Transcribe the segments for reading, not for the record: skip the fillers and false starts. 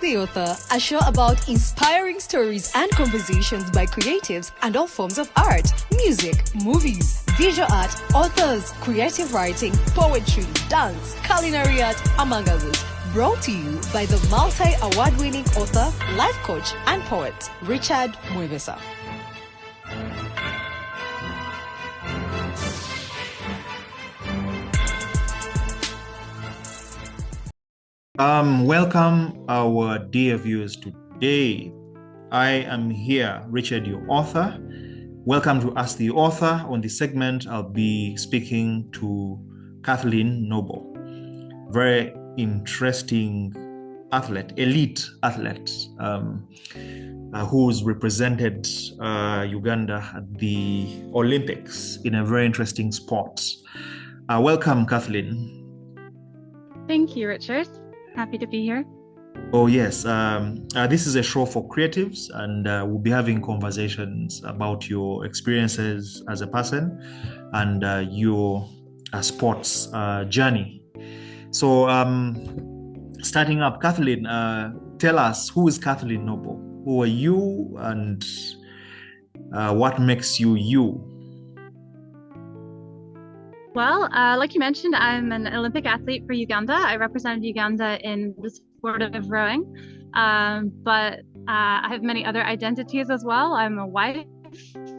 the Author, a show about inspiring stories and conversations by creatives and all forms of art, music, movies, visual art, authors, creative writing, poetry, dance, culinary art, among others. Brought to you by the multi-award-winning author, life coach, and poet, Richard Mwebesa. Welcome our dear viewers today. I am here, Richard, your author. Welcome to Ask the Author. On this segment, I'll be speaking to Kathleen Noble, very interesting athlete, elite athlete, who's represented Uganda at the Olympics in a very interesting sport. Welcome, Kathleen. Thank you, Richard. Happy to be here. Oh, yes. This is a show for creatives, and we'll be having conversations about your experiences as a person and your sports journey. So, starting up, Kathleen, tell us, who is Kathleen Noble? Who are you, and what makes you you? Well, like you mentioned, I'm an Olympic athlete for Uganda. I represented Uganda in the sport of rowing, but I have many other identities as well. I'm a wife,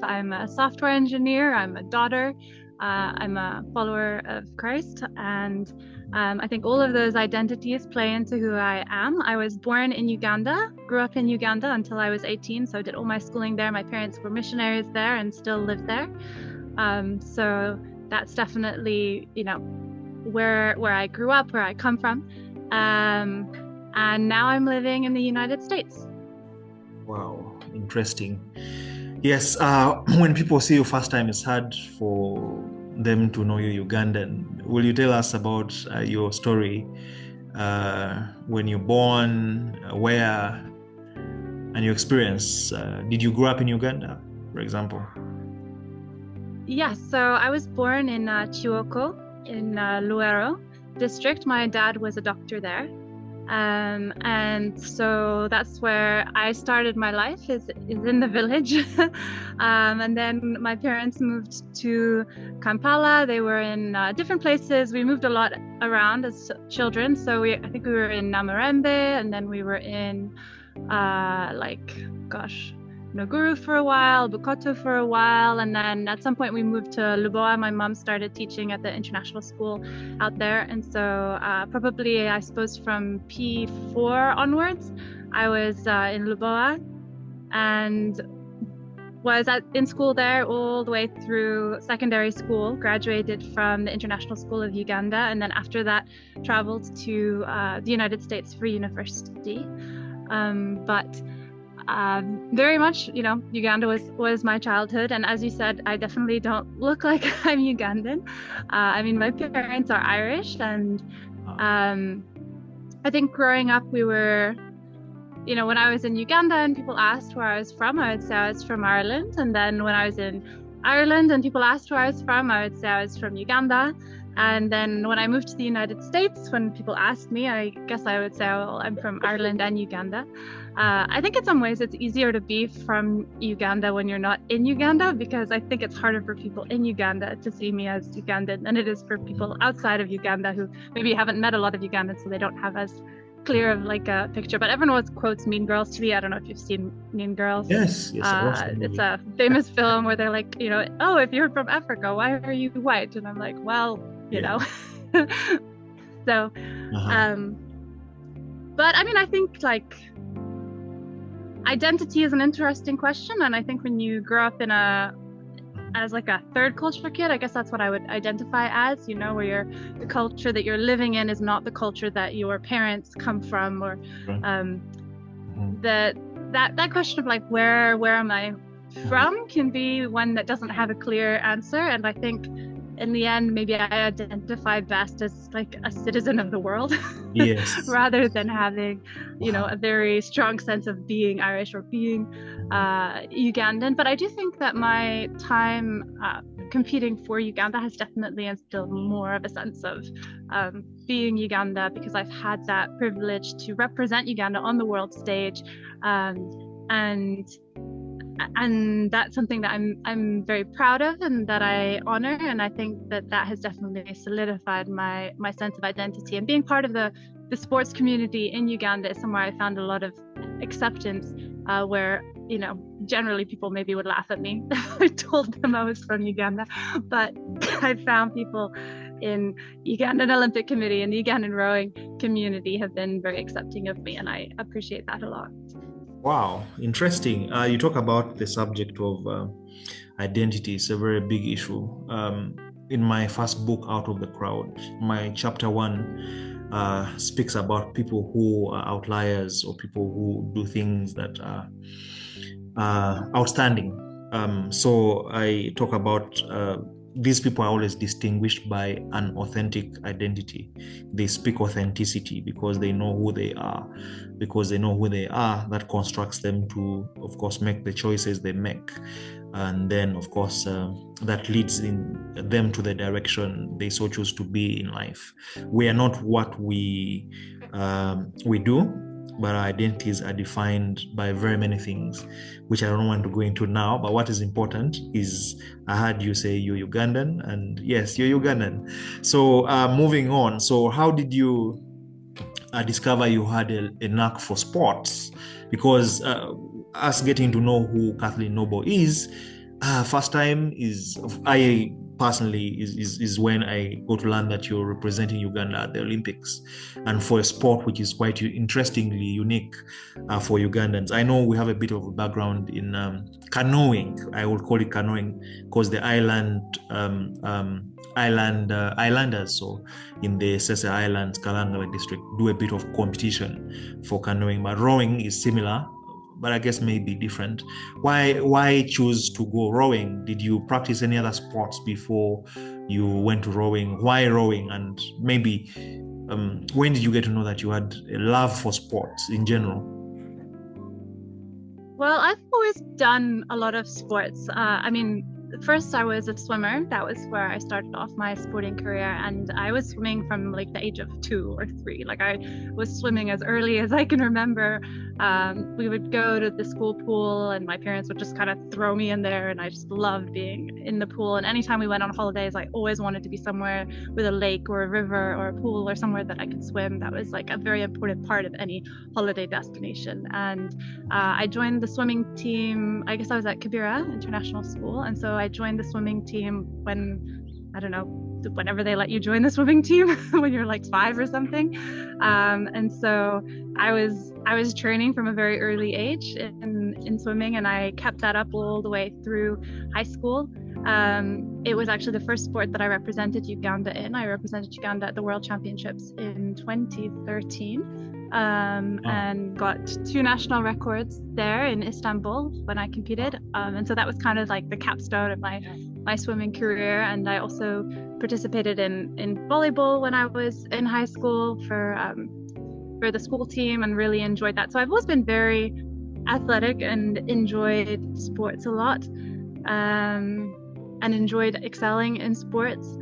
I'm a software engineer, I'm a daughter, I'm a follower of Christ, and I think all of those identities play into who I am. I was born in Uganda, grew up in Uganda until I was 18, so I did all my schooling there. My parents were missionaries there and still live there. So that's definitely, where I grew up, where I come from. And now I'm living in the United States. Wow, interesting. Yes, when people see you first time, it's hard for them to know you Ugandan. Will you tell us about your story, when you're born, where, and your experience? Did you grow up in Uganda, for example? Yes, so I was born in Chioko in Luero district. My dad was a doctor there. And so that's where I started my life, is in the village. And then my parents moved to Kampala. They were in different places. We moved a lot around as children. So I think we were in Namirembe, and then we were in Naguru for a while, Bukoto for a while, and then at some point we moved to Luboa. My mom started teaching at the international school out there, and so probably, I suppose, from P4 onwards, I was in Luboa and was in school there all the way through secondary school, graduated from the International School of Uganda, and then after that traveled to the United States for university. But very much, Uganda was my childhood. And as you said, I definitely don't look like I'm Ugandan. My parents are Irish. And I think growing up, we were, when I was in Uganda and people asked where I was from, I would say I was from Ireland. And then when I was in Ireland and people asked where I was from, I would say I was from Uganda. And then when I moved to the United States, when people asked me, I guess I would say, well, I'm from Ireland and Uganda. I think in some ways it's easier to be from Uganda when you're not in Uganda, because I think it's harder for people in Uganda to see me as Ugandan than it is for people outside of Uganda who maybe haven't met a lot of Ugandans, so they don't have as clear of like a picture. But everyone always quotes Mean Girls to me. I don't know if you've seen Mean Girls. Yes. It's a famous film where they're like, oh, if you're from Africa, why are you white? And I'm like, well, you know. So, but I think identity is an interesting question, and I think when you grow up as like a third culture kid, I guess that's what I would identify as, where the culture that you're living in is not the culture that your parents come from, or that question of like where am I from can be one that doesn't have a clear answer. And I think in the end, maybe I identify best as like a citizen of the world, yes, rather than having, a very strong sense of being Irish or being Ugandan. But I do think that my time competing for Uganda has definitely instilled more of a sense of being Uganda, because I've had that privilege to represent Uganda on the world stage, and that's something that I'm very proud of and that I honor, and I think that has definitely solidified my sense of identity. And being part of the sports community in Uganda is somewhere I found a lot of acceptance, where, you know, generally people maybe would laugh at me if I told them I was from Uganda, but I found people in Ugandan Olympic Committee and the Ugandan rowing community have been very accepting of me, and I appreciate that a lot. Wow, interesting. You talk about the subject of identity. It's a very big issue. In my first book, Out of the Crowd, my chapter 1 speaks about people who are outliers, or people who do things that are outstanding. So I talk about these people are always distinguished by an authentic identity. They speak authenticity because they know who they are. Because they know who they are, that constructs them to, of course, make the choices they make. And then, of course, that leads them to the direction they so choose to be in life. We are not what we do, but our identities are defined by very many things, which I don't want to go into now. But what is important is, I heard you say you're Ugandan, and yes, you're Ugandan. So moving on. So how did you discover you had a knack for sports? Because us getting to know who Kathleen Noble is, first time is, I personally, is when I go to learn that you're representing Uganda at the Olympics, and for a sport which is quite interestingly unique for Ugandans. I know we have a bit of a background in canoeing. I would call it canoeing because the islanders, so in the Sese Islands, Kalangala district, do a bit of competition for canoeing, but rowing is similar, but I guess maybe different. Why choose to go rowing? Did you practice any other sports before you went to rowing? Why rowing? And maybe when did you get to know that you had a love for sports in general? Well, I've always done a lot of sports. I mean, first I was a swimmer. That was where I started off my sporting career, and I was swimming from like the age of 2 or 3. Like, I was swimming as early as I can remember. We would go to the school pool and my parents would just kind of throw me in there, and I just loved being in the pool. And anytime we went on holidays, I always wanted to be somewhere with a lake or a river or a pool or somewhere that I could swim. That was like a very important part of any holiday destination. And I joined the swimming team. I guess I was at Kibera International School, and so I joined the swimming team when, I don't know, whenever they let you join the swimming team when you're like 5 or something. And so I was training from a very early age in swimming, and I kept that up all the way through high school. It was actually the first sport that I represented Uganda in. I represented Uganda at the World Championships in 2013. And got 2 national records there in Istanbul when I competed. And so that was kind of like the capstone of my swimming career. And I also participated in volleyball when I was in high school for the school team, and really enjoyed that. So I've always been very athletic and enjoyed sports a lot, and enjoyed excelling in sports.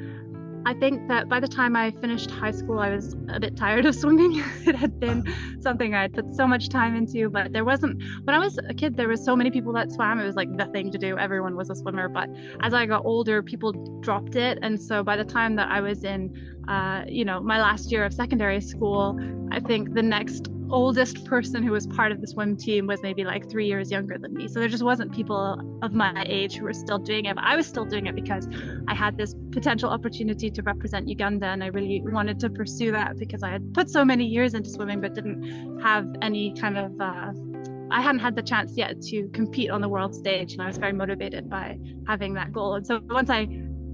I think that by the time I finished high school, I was a bit tired of swimming. It had been something I had put so much time into, but when I was a kid, there were so many people that swam. It was like the thing to do. Everyone was a swimmer. But as I got older, people dropped it. And so by the time that I was in, my last year of secondary school, I think the next oldest person who was part of the swim team was maybe like 3 years younger than me. So there just wasn't people of my age who were still doing it. But I was still doing it because I had this potential opportunity to represent Uganda, and I really wanted to pursue that because I had put so many years into swimming but didn't have any kind of I hadn't had the chance yet to compete on the world stage, and I was very motivated by having that goal. And so once I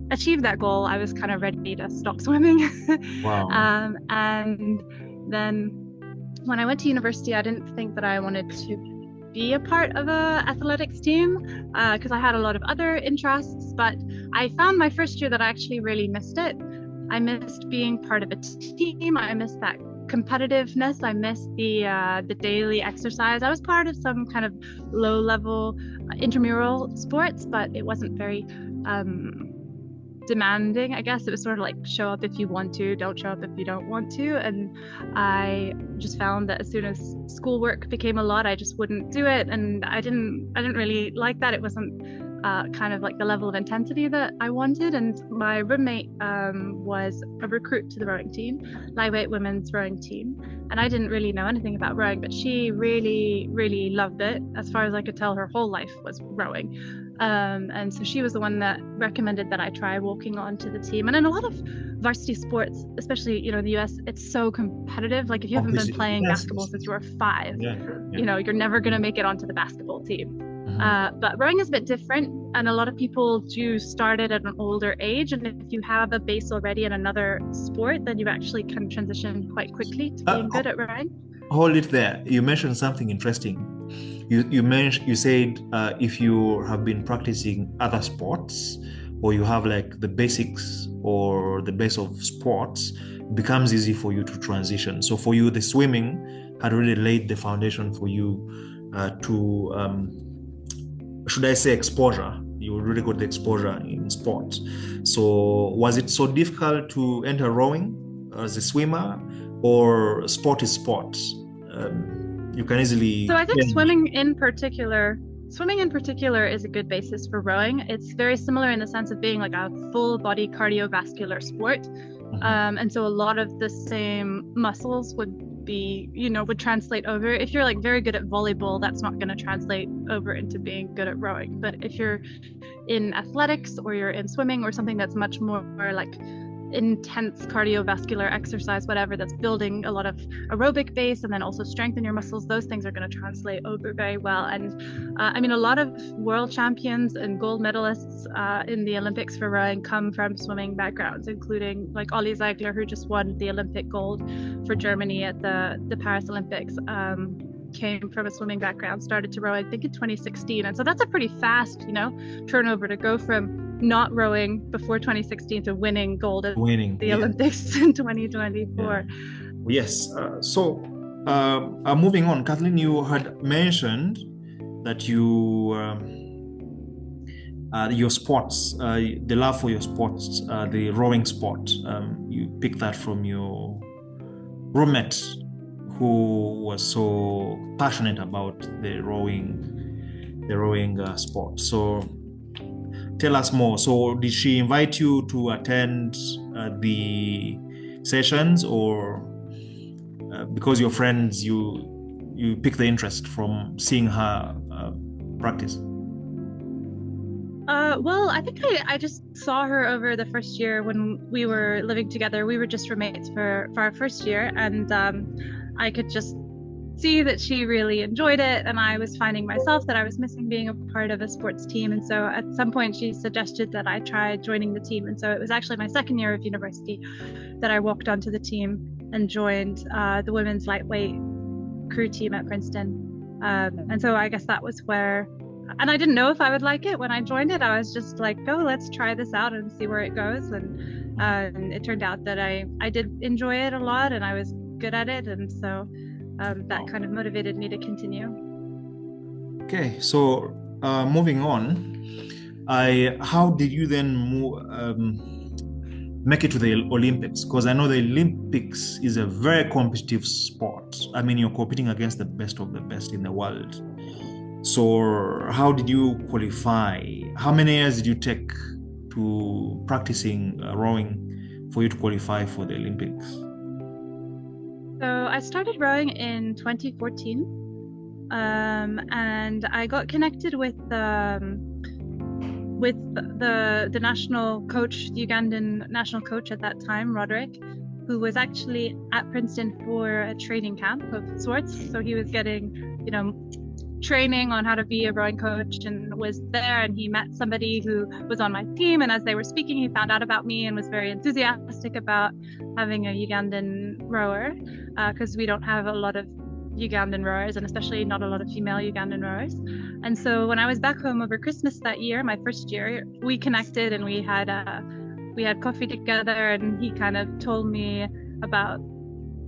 achieved that goal, I was kind of ready to stop swimming. Wow. And then when I went to university, I didn't think that I wanted to be a part of a athletics team because I had a lot of other interests, but I found my first year that I actually really missed it. I missed being part of a team. I missed that competitiveness. I missed the daily exercise. I was part of some kind of low-level intramural sports, but it wasn't very demanding, I guess. It was sort of like show up if you want to, don't show up if you don't want to. And I just found that as soon as schoolwork became a lot, I just wouldn't do it. And I didn't really like that. It wasn't kind of like the level of intensity that I wanted. And my roommate was a recruit to the rowing team, lightweight women's rowing team. And I didn't really know anything about rowing, but she really, really loved it. As far as I could tell, her whole life was rowing. And so she was the one that recommended that I try walking on to the team. And in a lot of varsity sports, especially, in the US, it's so competitive. Like if you haven't been playing basketball since you were 5, you're never going to make it onto the basketball team. But rowing is a bit different, and a lot of people do start it at an older age. And if you have a base already in another sport, then you actually can transition quite quickly to being good at rowing. Hold it there. You mentioned something interesting. You said if you have been practicing other sports, or you have like the basics or the base of sports, it becomes easy for you to transition. So for you, the swimming had already laid the foundation for you to should I say exposure? You already got the exposure in sports. So was it so difficult to enter rowing as a swimmer, or sport is sport? You can easily... So I think swimming in particular is a good basis for rowing. It's very similar in the sense of being like a full body cardiovascular sport. And so a lot of the same muscles would translate over. If you're like very good at volleyball, that's not going to translate over into being good at rowing. But if you're in athletics, or you're in swimming, or something that's much more like intense cardiovascular exercise, whatever, that's building a lot of aerobic base and then also strengthen your muscles, those things are going to translate over very well. And a lot of world champions and gold medalists in the Olympics for rowing come from swimming backgrounds, including like Ollie Ziegler, who just won the Olympic gold for Germany at the Paris Olympics. Came from a swimming background, started to row, I think in 2016. And so that's a pretty fast, turnover to go from not rowing before 2016 to winning gold at the Olympics in 2024. Yes. So moving on, Kathleen, you had mentioned that your sports, the love for your sports, the rowing sport, you picked that from your roommate, who was so passionate about the rowing sport. So tell us more. So did she invite you to attend the sessions, or because you're friends, you pick the interest from seeing her practice? Well, I think I just saw her over the first year when we were living together. We were just roommates for our first year, and I could just see that she really enjoyed it, and I was finding myself that I was missing being a part of a sports team. And so at some point she suggested that I try joining the team, and so it was actually my second year of university that I walked onto the team and joined the women's lightweight crew team at Princeton. And so I guess that was where, and I didn't know if I would like it when I joined it. I was just like, oh, let's try this out and see where it goes. And it turned out that I did enjoy it a lot, and I was good at it, and so that kind of motivated me to continue. Okay, so moving on, how did you then make it to the Olympics? Because I know the Olympics is a very competitive sport. You're competing against the best of the best in the world. So how did you qualify? How many years did you take to practicing rowing for you to qualify for the Olympics? So I started rowing in 2014, and I got connected with the national coach, the Ugandan national coach at that time, Roderick, who was actually at Princeton for a training camp of sorts. So he was getting, training on how to be a rowing coach, and was there, and he met somebody who was on my team, and as they were speaking, he found out about me and was very enthusiastic about having a Ugandan rower, because we don't have a lot of Ugandan rowers, and especially not a lot of female Ugandan rowers. And so when I was back home over Christmas that year, my first year, we connected, and we had coffee together, and he kind of told me about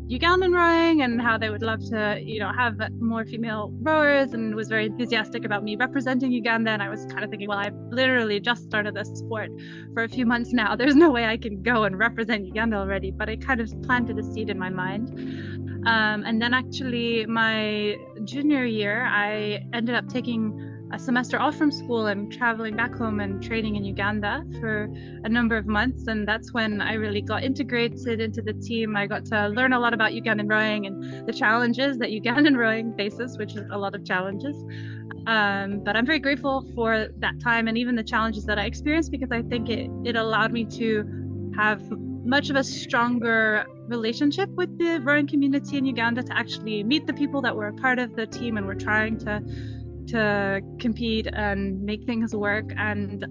Ugandan rowing and how they would love to, have more female rowers, and was very enthusiastic about me representing Uganda. And I was kind of thinking, well, I've literally just started this sport for a few months now. There's no way I can go and represent Uganda already, but it kind of planted a seed in my mind. And then actually my junior year, I ended up taking a semester off from school and traveling back home and training in Uganda for a number of months. And that's when I really got integrated into the team. I got to learn a lot about Ugandan rowing and the challenges that Ugandan rowing faces, which is a lot of challenges. But I'm very grateful for that time and even the challenges that I experienced, because I think it allowed me to have much of a stronger relationship with the rowing community in Uganda, to actually meet the people that were a part of the team and were trying to compete and make things work, and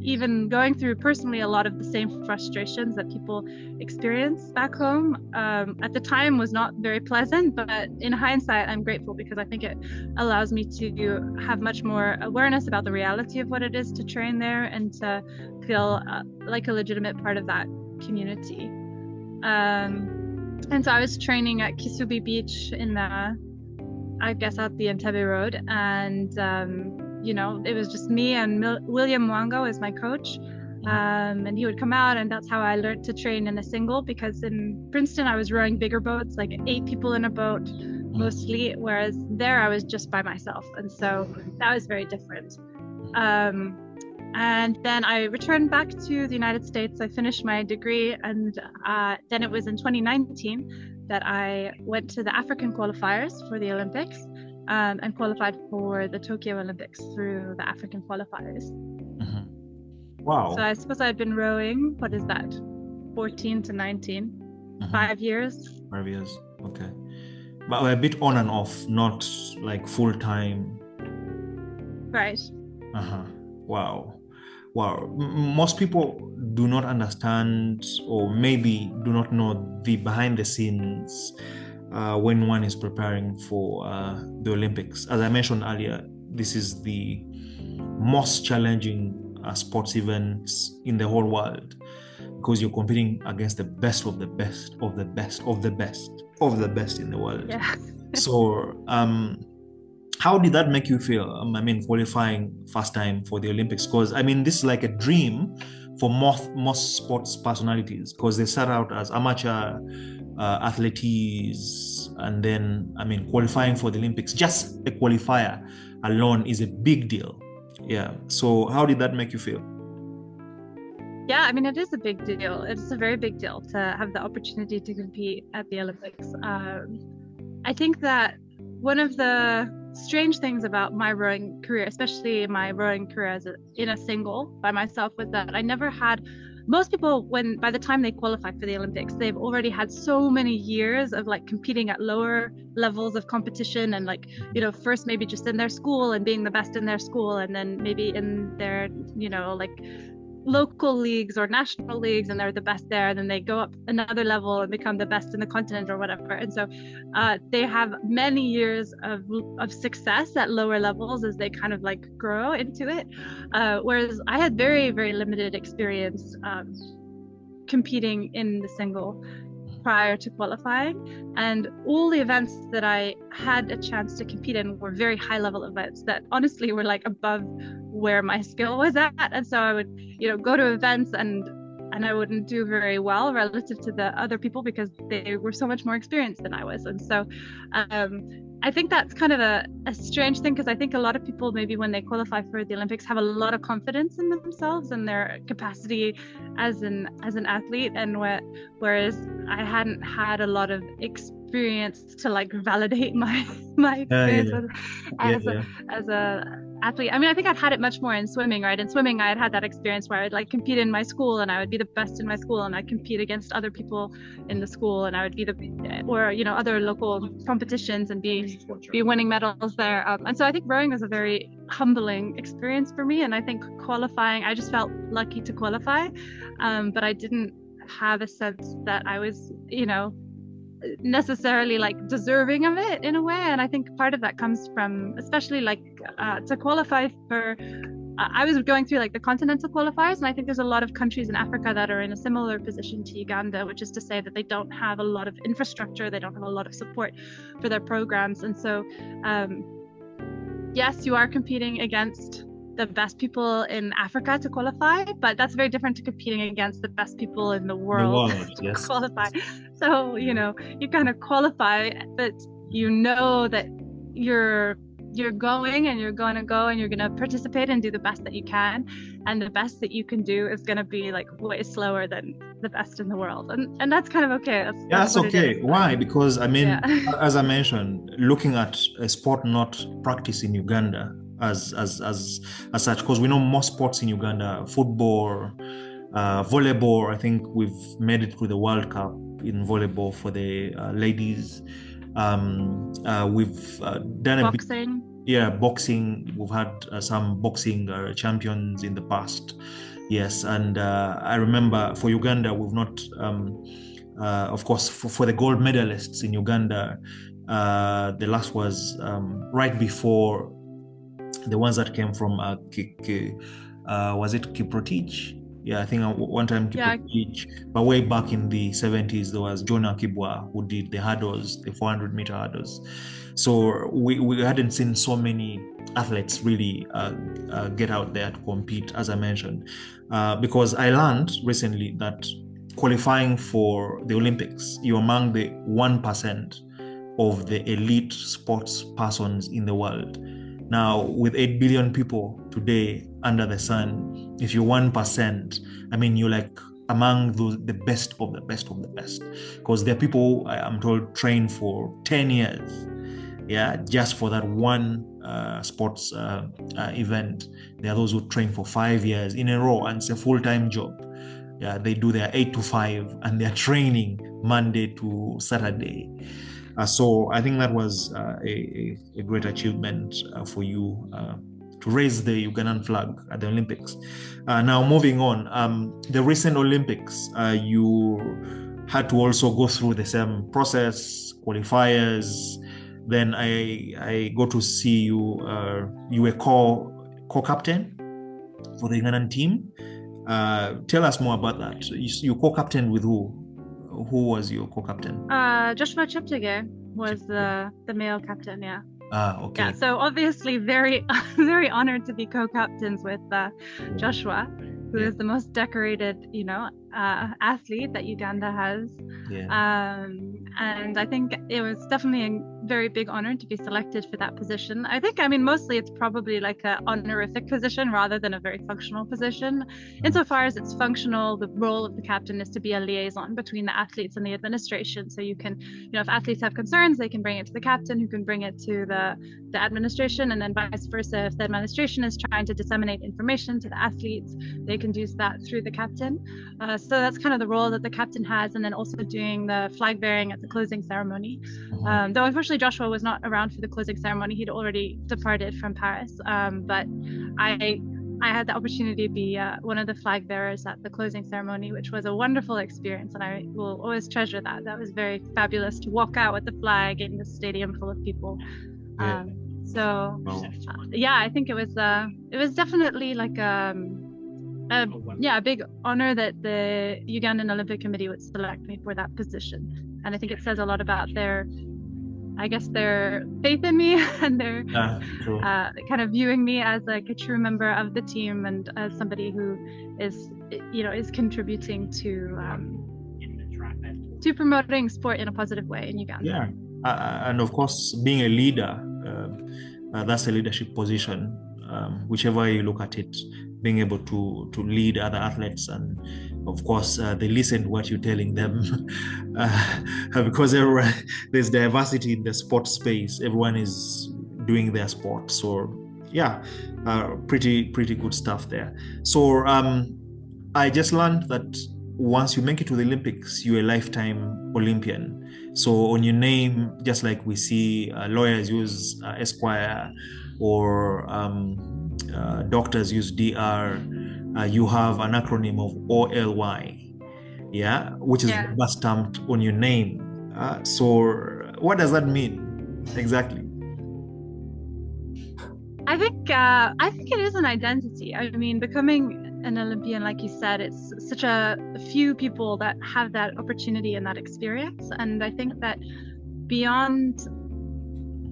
even going through personally a lot of the same frustrations that people experience back home. At the time was not very pleasant, but in hindsight I'm grateful, because I think it allows me to have much more awareness about the reality of what it is to train there and to feel like a legitimate part of that community. And so I was training at Kisubi Beach in the, I guess, out the Entebbe Road, and it was just me and William Mwango as my coach, and he would come out, and that's how I learned to train in a single, because in Princeton I was rowing bigger boats, like 8 people in a boat mostly, whereas there I was just by myself, and so that was very different. And then I returned back to the United States. I finished my degree, and then it was in 2019 that I went to the African qualifiers for the Olympics, and qualified for the Tokyo Olympics through the African qualifiers. Mm-hmm. Wow. So I suppose I've been rowing, what is that, 14 to 19, Mm-hmm. 5 years. 5 years, okay. But a bit on and off, not like full time. Right. Wow. Most people do not understand, or maybe do not know, the behind the scenes when one is preparing for the Olympics. As I mentioned earlier, this is the most challenging sports events in the whole world, because you're competing against the best of the best of the best of the best of the best in the world. Yeah. So how did that make you feel? Qualifying first time for the Olympics, because this is like a dream for most sports personalities, because they start out as amateur athletes, and then qualifying for the Olympics, just a qualifier alone is a big deal. Yeah. So how did that make you feel? Yeah, it is a big deal. It's a very big deal to have the opportunity to compete at the Olympics. I think that one of the strange things about my rowing career, especially my rowing career in a single by myself, was that I never had, most people, by the time they qualify for the Olympics, they've already had so many years of competing at lower levels of competition, and first maybe just in their school and being the best in their school, and then maybe in their local leagues or national leagues, and they're the best there, and then they go up another level and become the best in the continent or whatever. And so they have many years of success at lower levels as they kind of grow into it, whereas I had very, very limited experience competing in the single prior to qualifying, and all the events that I had a chance to compete in were very high level events that honestly were above where my skill was at. And so I would go to events and I wouldn't do very well relative to the other people, because they were so much more experienced than I was. And so I think that's kind of a strange thing, because I think a lot of people, maybe when they qualify for the Olympics, have a lot of confidence in themselves and their capacity as an athlete, and whereas I hadn't had a lot of experience to validate my experience as a athlete. I think I'd had it much more in swimming, right? In swimming, I had that experience where I'd compete in my school, and I would be the best in my school, and I'd compete against other people in the school, and I would be other local competitions and be winning medals there. And so I think rowing was a very humbling experience for me, and I think qualifying, I just felt lucky to qualify, but I didn't have a sense that I was, necessarily deserving of it in a way. And I think part of that comes from, especially to qualify for I was going through like the continental qualifiers, and I think there's a lot of countries in Africa that are in a similar position to Uganda, which is to say that they don't have a lot of infrastructure, they don't have a lot of support for their programs. And so, yes, you are competing against the best people in Africa to qualify, but that's very different to competing against the best people in the world, to yes. qualify. So, you kind of qualify, but you know that you're going and you're going to go and you're going to participate and do the best that you can, and the best that you can do is going to be like way slower than the best in the world, and that's kind of okay. That's okay. Why? Because I mean, as I mentioned, looking at a sport not practiced in Uganda as such, because we know most sports in Uganda, football, volleyball, I think we've made it through the World Cup in volleyball for the ladies. We've done boxing. Boxing. We've had some boxing champions in the past. Yes, and I remember for Uganda, we've not, of course, for the gold medalists in Uganda, the last was right before the ones that came from was it Kiprotich? Yeah, I think one time Kiprotich, but way back in the 70s, there was Jonah Kibwa who did the hurdles, the 400-meter hurdles. So we hadn't seen so many athletes really get out there to compete, as I mentioned, because I learned recently that qualifying for the Olympics, you're among the 1% of the elite sports persons in the world. Now, with 8 billion people today under the sun, if you're 1%, I mean, you're like among the best of the best of the best. Because there are people, I'm told, train for 10 years, just for that one sports event. There are those who train for 5 years in a row, and it's a full-time job. Yeah, they do their 8 to 5, and they're training Monday to Saturday. So I think that was a great achievement for you to raise the Ugandan flag at the Olympics. Now moving on, the recent Olympics, you had to also go through the same process, qualifiers. Then I got to see you. You were co-captain for the Ugandan team. Tell us more about that. You co-captained with who? Who was your co-captain? Joshua Cheptegei was the male captain. Yeah. Okay. Yeah. So obviously, very very honored to be co-captains with Joshua, who is the most decorated, athlete that Uganda has. Yeah. And I think it was definitely a very big honor to be selected for that position. I mean, mostly it's probably like an honorific position rather than a very functional position. Insofar as it's functional, the role of the captain is to be a liaison between the athletes and the administration. So you can, if athletes have concerns, they can bring it to the captain, who can bring it to the administration, and then vice versa. If the administration is trying to disseminate information to the athletes, they can do that through the captain. So that's kind of the role that the captain has, and then also doing the flag bearing at the closing ceremony. Though unfortunately Joshua was not around for the closing ceremony, he'd already departed from Paris. But I had the opportunity to be one of the flag bearers at the closing ceremony, which was a wonderful experience, and I will always treasure that. That was very fabulous to walk out with the flag in the stadium full of people. I think it was definitely like a big honor that the Ugandan Olympic Committee would select me for that position. And I think it says a lot about their faith in me and their kind of viewing me as like a true member of the team, and as somebody who is contributing to promoting sport in a positive way in Uganda. Yeah, and of course, being a leader, that's a leadership position, whichever way you look at it. Being able to lead other athletes, and of course they listen to what you're telling them, because there's diversity in the sport space. Everyone is doing their sport, so pretty good stuff there. So I just learned that once you make it to the Olympics, you're a lifetime Olympian. So on your name, just like we see lawyers use Esquire, or doctors use DR, you have an acronym of OLY, which is stamped on your name. So what does that mean exactly? I think it is an identity. I mean, becoming an Olympian, like you said, it's such a few people that have that opportunity and that experience. And I think that beyond,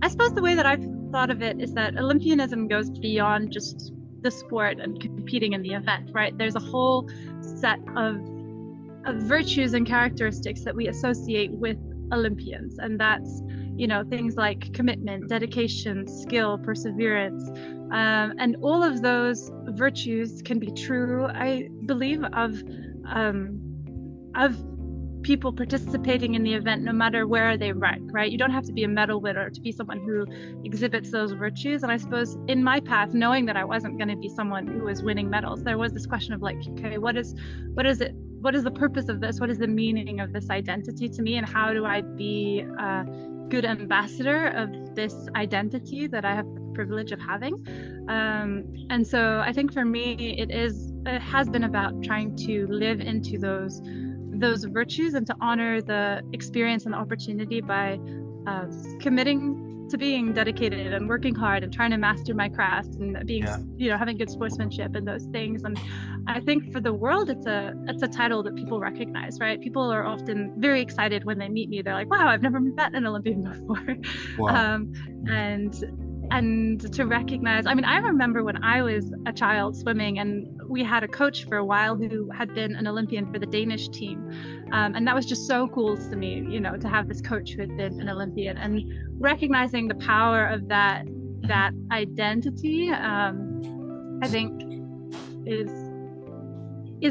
I suppose the way that I've thought of it is that Olympianism goes beyond just the sport and competing in the event, right? There's a whole set of virtues and characteristics that we associate with Olympians, and that's, you know, things like commitment, dedication, skill, perseverance, and all of those virtues can be true, I believe, of people participating in the event, no matter where they rank, right? You don't have to be a medal winner to be someone who exhibits those virtues. And I suppose in my path, knowing that I wasn't going to be someone who was winning medals, there was this question of like, okay, what is it? What is the purpose of this? What is the meaning of this identity to me? And how do I be a good ambassador of this identity that I have the privilege of having? And so I think for me, it has been about trying to live into those virtues and to honor the experience and the opportunity by committing to being dedicated and working hard and trying to master my craft and being, you know, having good sportsmanship and those things. And I think for the world, it's a title that people recognize, right? People are often very excited when they meet me. They're like, wow, I've never met an Olympian before. Wow. And to recognize, I mean, I remember when I was a child swimming, and we had a coach for a while who had been an Olympian for the Danish team. And that was just so cool to me, you know, to have this coach who had been an Olympian, and recognizing the power of that identity, I think is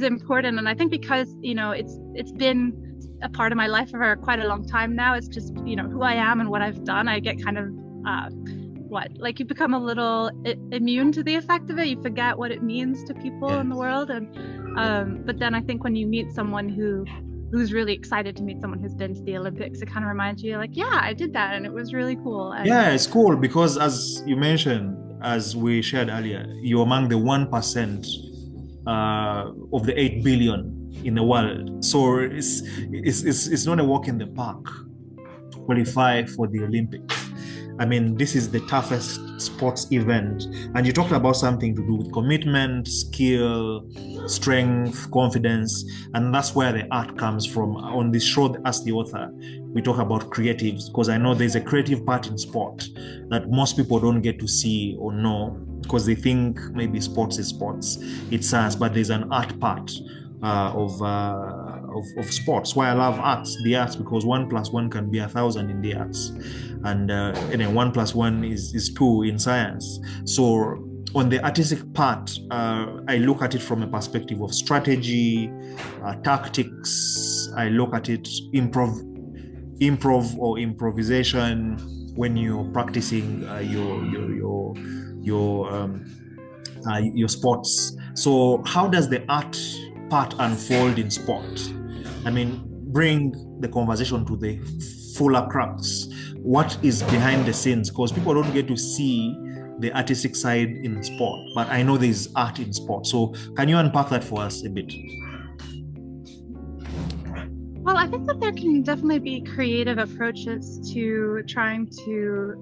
important. And I think because, you know, it's been a part of my life for quite a long time now, it's just, you know, who I am and what I've done. I get kind of like you become a little immune to the effect of it. You forget what it means to people in the world. And but then I think when you meet someone who's really excited to meet someone who's been to the Olympics, it kind of reminds you like, yeah, I did that and it was really cool. And it's cool because, as you mentioned, as we shared earlier, you're among the 1% of the 8 billion in the world. So it's not a walk in the park to qualify for the Olympics. I mean, this is the toughest sports event. And you talked about something to do with commitment, skill, strength, confidence. And that's where the art comes from. On this show, as the author, we talk about creatives, because I know there's a creative part in sport that most people don't get to see or know, because they think maybe sports is sports. It's science, but there's an art part of sports. Why I love the arts, because 1 + 1 can be 1,000 in the arts, and 1 + 1 is 2 in science. So on the artistic part, I look at it from a perspective of strategy, tactics. I look at it improv or improvisation when you're practicing your sports. So how does the art part unfold in sport? I mean, bring the conversation to the fuller crux. What is behind the scenes? Because people don't get to see the artistic side in sport, but I know there's art in sport. So can you unpack that for us a bit? Well, I think that there can definitely be creative approaches to trying to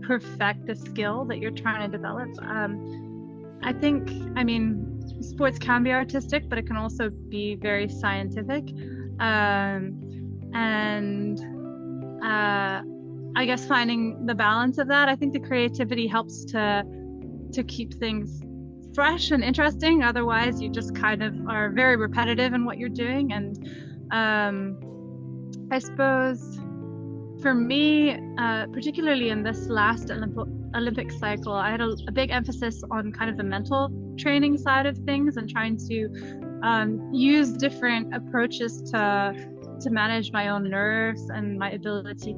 perfect the skill that you're trying to develop. I think, I mean, sports can be artistic, but it can also be very scientific. I guess finding the balance of that, I think the creativity helps to keep things fresh and interesting. Otherwise, you just kind of are very repetitive in what you're doing. And I suppose for me, particularly in this last Olympic cycle, I had a big emphasis on kind of the mental training side of things and trying to use different approaches to manage my own nerves and my ability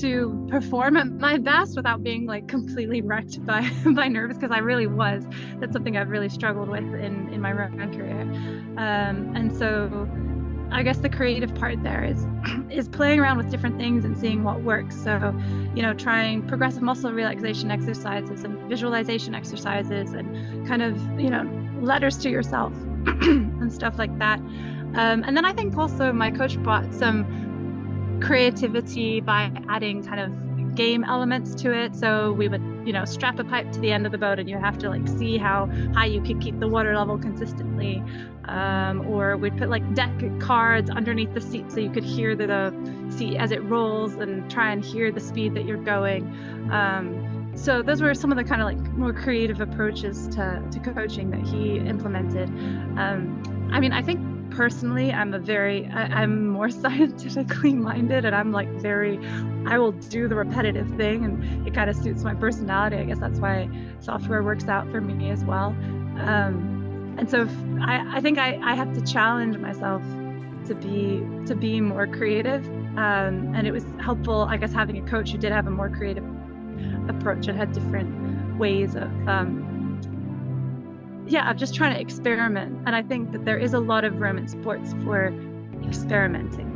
to perform at my best without being like completely wrecked by nerves, because I really was. That's something I've really struggled with in my run career. And so I guess the creative part there is playing around with different things and seeing what works. So, you know, trying progressive muscle relaxation exercises and visualization exercises and kind of, you know, letters to yourself and stuff like that. And then I think also my coach brought some creativity by adding kind of game elements to it. So we would, strap a pipe to the end of the boat, and you have to like see how high you could keep the water level consistently. Or we'd put like deck cards underneath the seat so you could hear the seat as it rolls and try and hear the speed that you're going. So those were some of the kind of like more creative approaches to coaching that he implemented. I think personally, I'm more scientifically minded, and I'm like I will do the repetitive thing, and it kind of suits my personality. I guess that's why software works out for me as well. And so I think I have to challenge myself to be more creative. And it was helpful, I guess, having a coach who did have a more creative approach and had different ways of just trying to experiment. And I think that there is a lot of room in sports for experimenting.